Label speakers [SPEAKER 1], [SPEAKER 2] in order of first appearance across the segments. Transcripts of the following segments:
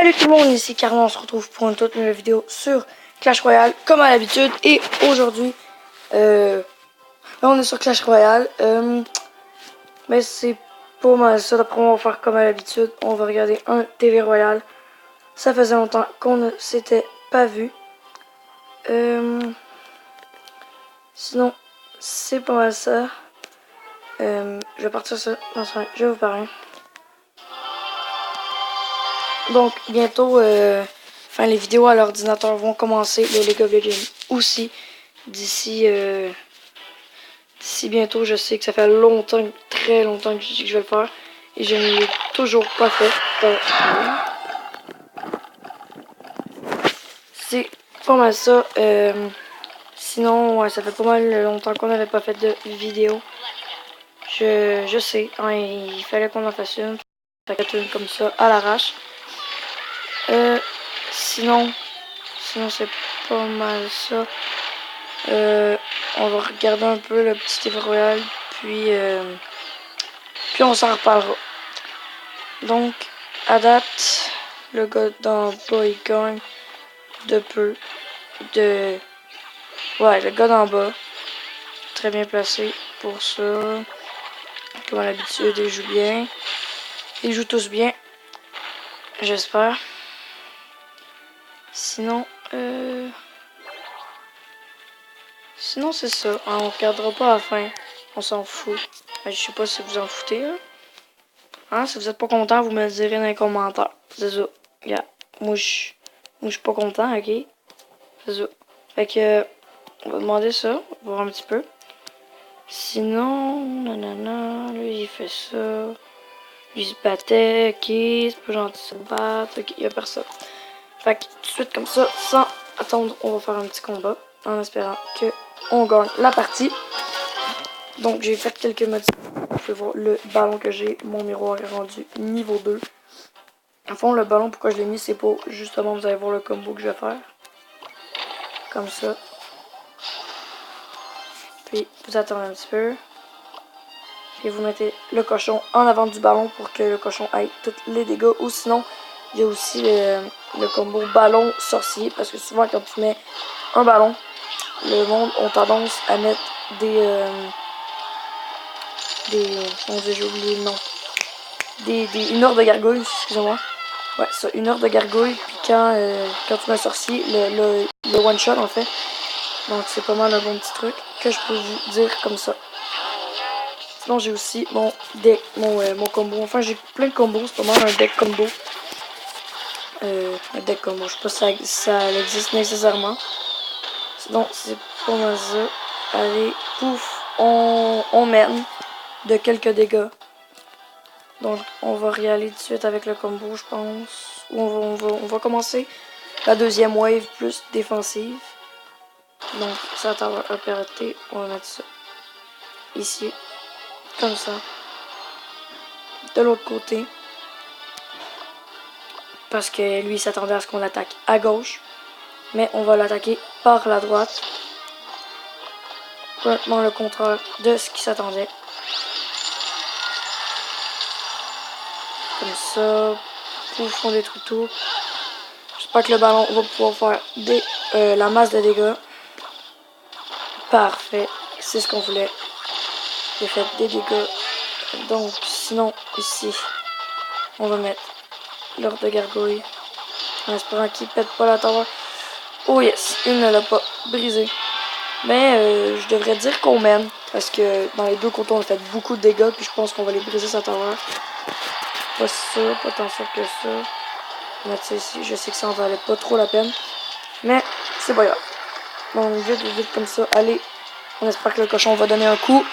[SPEAKER 1] Salut tout le monde, ici Carmen, on se retrouve pour une toute nouvelle vidéo sur Clash Royale, comme à l'habitude. Et aujourd'hui, on est sur Clash Royale, mais c'est pas mal ça. D'après moi, on va faire comme à l'habitude, on va regarder un TV Royal. Ça faisait longtemps qu'on ne s'était pas vu. Sinon, c'est pas mal ça. Je vais partir ça, je vais vous parler. Donc, bientôt, les vidéos à l'ordinateur vont commencer. Le League of Legends aussi. D'ici bientôt, je sais que ça fait longtemps, très longtemps que je vais le faire. Et je ne l'ai toujours pas fait. C'est pas mal ça. Sinon, ouais, ça fait pas mal longtemps qu'on n'avait pas fait de vidéo. Je sais, hein, il fallait qu'on en fasse une. Ça fait une comme ça, à l'arrache. Sinon c'est pas mal ça. On va regarder un peu le petit TV Royal, puis on s'en reparlera. Donc, à date, le gars d'en bas, il gagne de peu. Ouais, le gars d'en bas, très bien placé pour ça. Comme à l'habitude, il joue bien. Ils jouent tous bien, j'espère. Sinon, c'est ça. On regardera pas à la fin. On s'en fout. Je sais pas si vous en foutez, là. Hein, si vous êtes pas content, vous me le direz dans les commentaires. C'est ça. Yeah. Moi, je suis pas content, ok? C'est ça. Fait que, on va demander ça. On va voir un petit peu. Sinon, nanana, lui, il fait ça. Lui, il se battait, ok. C'est pas gentil de se battre, ok. Y a personne. Fait que, tout de suite, comme ça, sans attendre, on va faire un petit combat. En espérant que on gagne la partie. Donc, j'ai fait quelques modifications. Vous pouvez voir le ballon que j'ai. Mon miroir est rendu niveau 2. En fond, le ballon, pourquoi je l'ai mis, c'est pour, justement, vous allez voir le combo que je vais faire. Comme ça. Puis, vous attendez un petit peu. Puis, vous mettez le cochon en avant du ballon pour que le cochon aille tous les dégâts. Ou sinon, il y a aussi le combo ballon sorcier. Parce que souvent, quand tu mets un ballon, le monde a tendance à mettre j'ai oublié le nom. Une heure de gargouille, excusez-moi. Ouais, ça, une heure de gargouille. Puis quand tu mets un sorcier, le one shot en fait. Donc c'est pas mal un bon petit truc que je peux vous dire comme ça. Sinon j'ai aussi mon deck, mon combo. Enfin j'ai plein de combos, c'est pas mal un deck combo. Un deck combo, je sais pas si ça existe nécessairement. Sinon c'est pas mal ça. Allez, pouf, on mène de quelques dégâts. Donc on va y aller tout de suite avec le combo, je pense. On va commencer la deuxième wave plus défensive. Donc ça va opérer, on va mettre ça ici, comme ça. De l'autre côté, parce que lui s'attendait à ce qu'on l'attaque à gauche, mais on va l'attaquer par la droite. Complètement le contraire de ce qu'il s'attendait. Comme ça, pouf, on détruit tout. J'espère que le ballon va pouvoir faire la masse de dégâts. Parfait, c'est ce qu'on voulait. J'ai fait des dégâts. Donc, sinon, ici, on va mettre l'ordre de gargouille. En espérant qu'il pète pas la tower. Oh yes, il ne l'a pas brisé. Mais je devrais dire qu'on mène. Parce que dans les deux côtés, on a fait beaucoup de dégâts. Puis je pense qu'on va les briser sa tower. Pas sûr, pas tant sûr que ça. On va mettre ça ici. Je sais que ça en valait pas trop la peine. Mais c'est pas grave. Donc, vite comme ça. Allez. On espère que le cochon va donner un coup.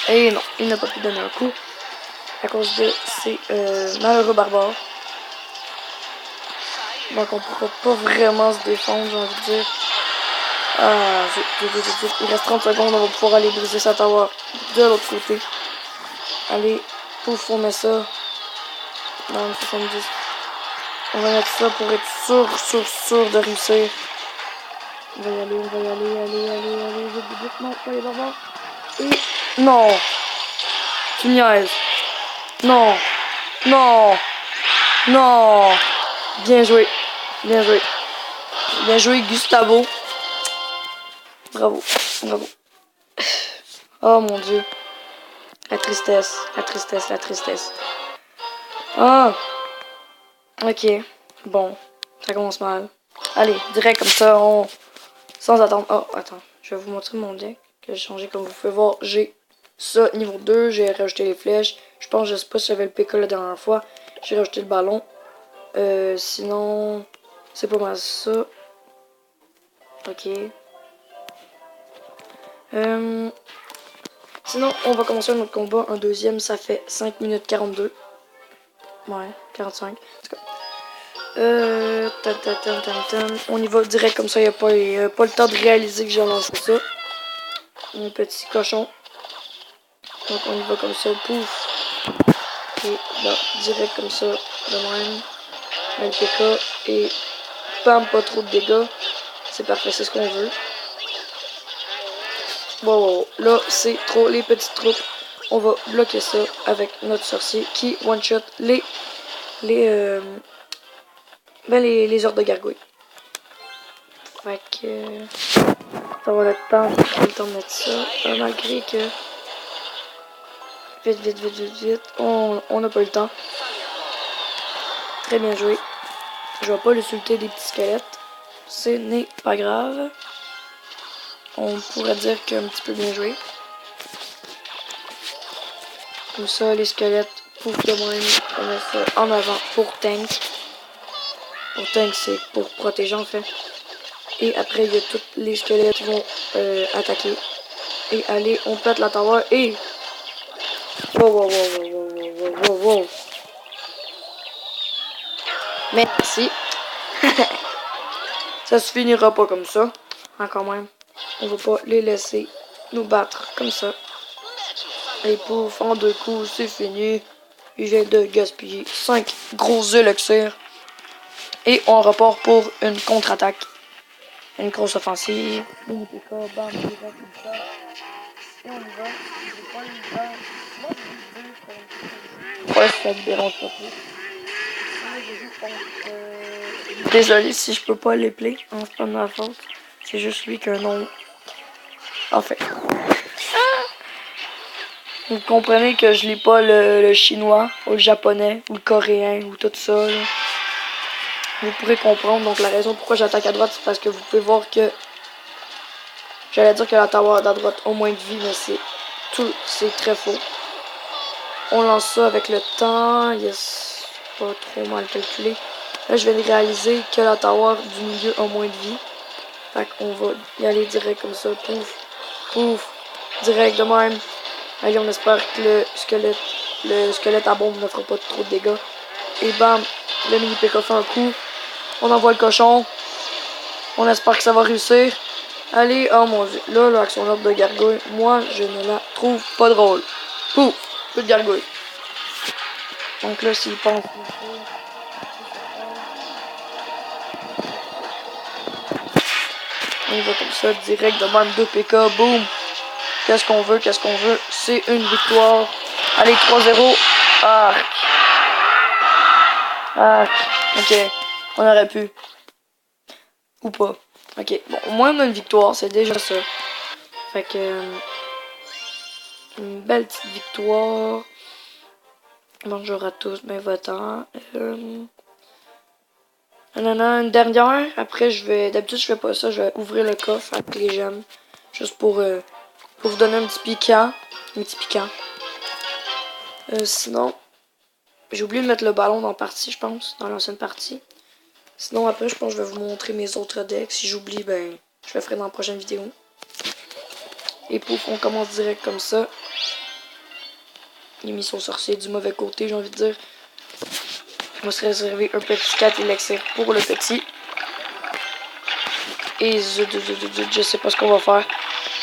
[SPEAKER 1] Et non, il n'a pas pu donner un coup. À cause de ces malheureux barbares. Donc on pourra pas vraiment se défendre, j'ai envie de dire. Ah, il reste 30 secondes, on va pouvoir aller briser sa tower de l'autre côté. Allez, pouf, on met ça. Dans le 70. On va mettre ça pour être sûr de réussir. On va y aller, allez, vite, non, pas les barbares. Et non! Tu niaises. Non! Non! Bien joué. Bien joué. Bien joué, Gustavo. Bravo. Bravo. Oh mon dieu. La tristesse. La tristesse. La tristesse. Ah! Ok. Bon. Ça commence mal. Allez, direct comme ça, on... Sans attendre. Oh, attends. Je vais vous montrer mon deck. Que j'ai changé comme vous pouvez voir. J'ai ça, niveau 2. J'ai rajouté les flèches. Je pense, je sais pas si j'avais le PK la dernière fois. J'ai rajouté le ballon. Sinon... C'est pas mal ça. Ok. Sinon, on va commencer notre combat. Un deuxième, ça fait 5 minutes 42. Ouais, 45. En tout cas. On y va direct comme ça, il n'y a pas le temps de réaliser que j'ai lancé ça. Mon petit cochon. Donc on y va comme ça, pouf. Et là, direct comme ça, de même. Le PK. Et bam, pas trop de dégâts. C'est parfait, c'est ce qu'on veut. Wow, là, c'est trop les petites troupes. On va bloquer ça avec notre sorcier qui one-shot les ors de gargouille. Fait que ça va le temps de mettre ça. Malgré que vite. On n'a pas eu le temps. Très bien joué. Je vais pas l'insulter des petits squelettes. Ce n'est pas grave. On pourrait dire qu'un petit peu bien joué. Comme ça, les squelettes, pour de même, on met ça en avant pour tank. Pour tank, c'est pour protéger en fait. Et après, il y a tous les squelettes qui vont attaquer. Et allez, on pète la tower et... Wow. Merci. Ça se finira pas comme ça. Hein, quand même. On va pas les laisser nous battre comme ça. Et pouf, en 2 coups, c'est fini. Il vient de gaspiller 5 gros élixirs. Et on repart pour une contre-attaque. Une grosse offensive. Bam, bam, comme ça. Et on y va. Ouais, ça me dérange pas trop. Désolé si je peux pas les play. Hein, c'est pas de ma faute. C'est juste lui qu'un nom. En fait. Vous comprenez que je lis pas le chinois, ou le japonais, ou le coréen, ou tout ça. Là. Vous pourrez comprendre. Donc la raison pourquoi j'attaque à droite, c'est parce que vous pouvez voir que... J'allais dire que la tower à droite a moins de vie, mais c'est très faux. On lance ça avec le temps. Yes. Pas trop mal calculé. Là, je viens de réaliser que la tower du milieu a moins de vie. Fait qu'on va y aller direct comme ça. Pouf. Pouf. Direct de même. Allez, on espère que le squelette à bombe ne fera pas trop de dégâts. Et bam, le mini PK fait un coup. On envoie le cochon. On espère que ça va réussir. Allez, oh mon dieu. Là, l'action d'ordre de gargouille, moi, je ne la trouve pas drôle. Pouf, plus de gargouille. Donc là, s'il pense... On va comme ça, direct de même 2 PK, boum. Qu'est-ce qu'on veut? C'est une victoire. Allez, 3-0. Ok, on aurait pu. Ou pas. Ok, bon, au moins on a une victoire, c'est déjà ça. Fait que... une belle petite victoire. Bonjour à tous, mes votants. Une dernière. Après, d'habitude, je fais pas ça. Je vais ouvrir le coffre avec les gemmes. Juste pour vous donner un petit piquant. Sinon, j'ai oublié de mettre le ballon dans la partie, je pense. Dans l'ancienne partie. Sinon, après, je pense que je vais vous montrer mes autres decks. Si j'oublie, ben, je le ferai dans la prochaine vidéo. Et pouf, on commence direct comme ça. Il a mis son sorcier du mauvais côté, j'ai envie de dire. On va se réserver un petit 4 élixirs pour le petit. Et je sais pas ce qu'on va faire.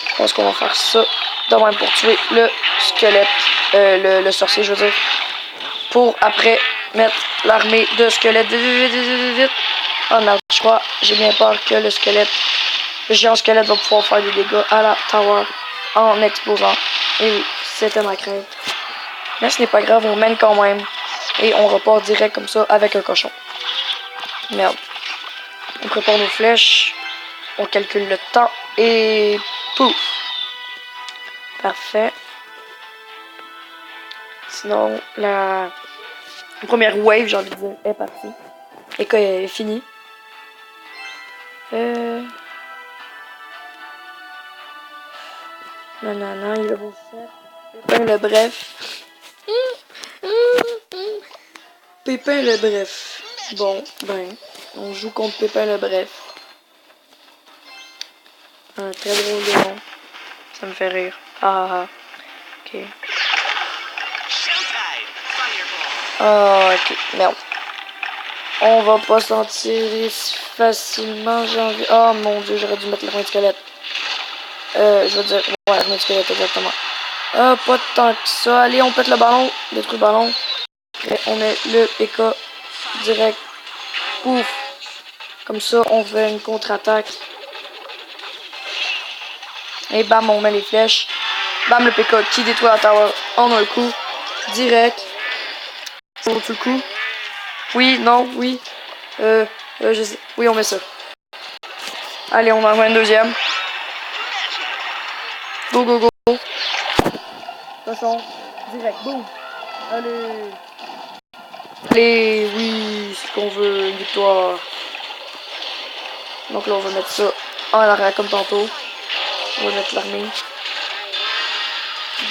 [SPEAKER 1] Je pense qu'on va faire ça de même pour tuer le squelette. Le sorcier, je veux dire. Pour après mettre l'armée de squelettes. Vite. Oh merde, je crois, j'ai bien peur que le géant squelette va pouvoir faire des dégâts à la tower en explosant. Et oui, c'était ma crainte. Mais ce n'est pas grave, on mène quand même. Et on repart direct comme ça avec un cochon. Merde. On prépare nos flèches. On calcule le temps. Et pouf. Parfait. Sinon, la première wave, j'ai envie de dire, est partie. Et qu'elle est finie. Nanana, il a beau faire. Pépin le bref. Pépin le bref. Bon, ben, on joue contre Pépin le bref. Un très drôle de nom. Ça me fait rire. Ah, ok. Ah, ok, merde. On va pas s'en tirer si facilement, j'ai envie. Oh mon dieu, j'aurais dû mettre l'armée de squelette. Je veux dire, ouais, l'armée de squelette, exactement. Ah, pas tant que ça. Allez, on pète le ballon. Détruit le ballon. Et on met le PK direct. Pouf. Comme ça, on fait une contre-attaque. Et bam, on met les flèches. Bam, le PK qui détruit la tower en un coup. Direct. Faut-tu le coup? Oui, non, oui. Je sais. Oui, on met ça. Allez, on en met une deuxième. Go, go, go. Cochon. Direct. Boum. Allez. Allez, oui, c'est ce qu'on veut. Une victoire. Donc là, on va mettre ça en arrière comme tantôt. On va mettre l'armée.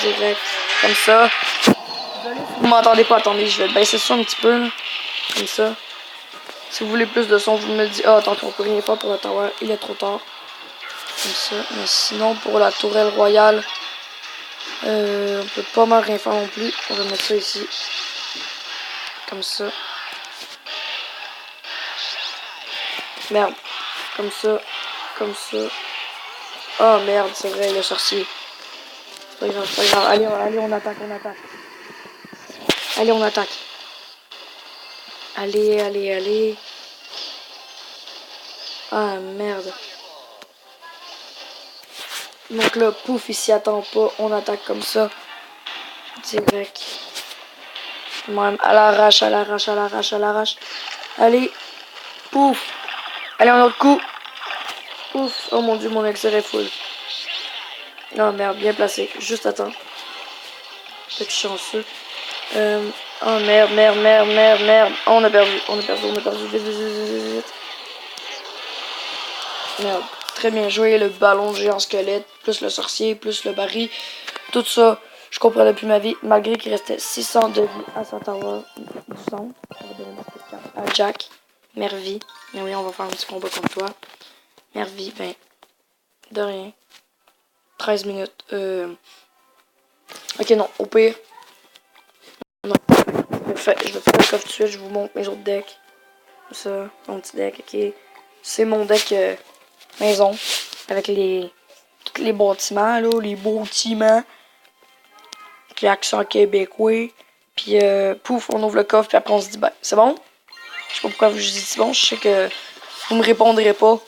[SPEAKER 1] Direct. Comme ça. Vous m'entendez pas, attendez, je vais baisser ça un petit peu. Là. Comme ça. Si vous voulez plus de son, vous me le dites. Ah, tant qu'on peut rien faire pour la tower, il est trop tard. Comme ça. Mais sinon, pour la tourelle royale, on peut pas mal rien faire non plus. On va mettre ça ici. Comme ça. Merde. Comme ça. Comme ça. Oh merde, c'est vrai, le sorcier. C'est pas grave, c'est pas grave. Allez, allez, on attaque, on attaque. Allez, on attaque. Allez, allez, allez. Ah merde. Donc là, pouf, il s'y attend pas. On attaque comme ça. Direct. Même à l'arrache, à l'arrache, à l'arrache, à l'arrache. Allez. Pouf. Allez, un autre coup. Pouf. Oh mon dieu, mon exer est full. Non, merde, bien placé. Juste à temps. Peut-être chanceux. Oh merde, merde, merde, merde, merde. Oh, on a perdu, on a perdu, on a perdu. Vite, vite, vite, vite, vite. Merde. Très bien joué, le ballon géant squelette, plus le sorcier, plus le baril. Tout ça, je comprenais plus ma vie, malgré qu'il restait 600 de vie à sa tower du centre. On va donner une petite carte à Jack. Mervy. Mais oui, on va faire un petit combat contre toi. Mervy, ben, de rien. 13 minutes. Ok, non, au pire. Non. Je vais faire le coffre tout de suite, je vous montre mes autres decks. Ça, mon petit deck, ok. C'est mon deck maison. Avec tous les bâtiments, là, les beaux bâtiments. Puis accent québécois. Puis pouf, on ouvre le coffre, puis après on se dit, ben, c'est bon? Je sais pas pourquoi je dis c'est bon, je sais que vous me répondrez pas.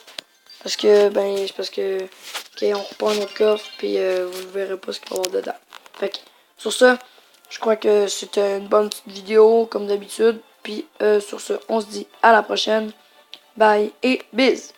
[SPEAKER 1] Parce que, ben, c'est parce que, ok, on reprend notre coffre, puis vous ne verrez pas ce qu'il va y avoir dedans. Fait que, sur ça, je crois que c'était une bonne petite vidéo, comme d'habitude. Puis, sur ce, on se dit à la prochaine. Bye et bis!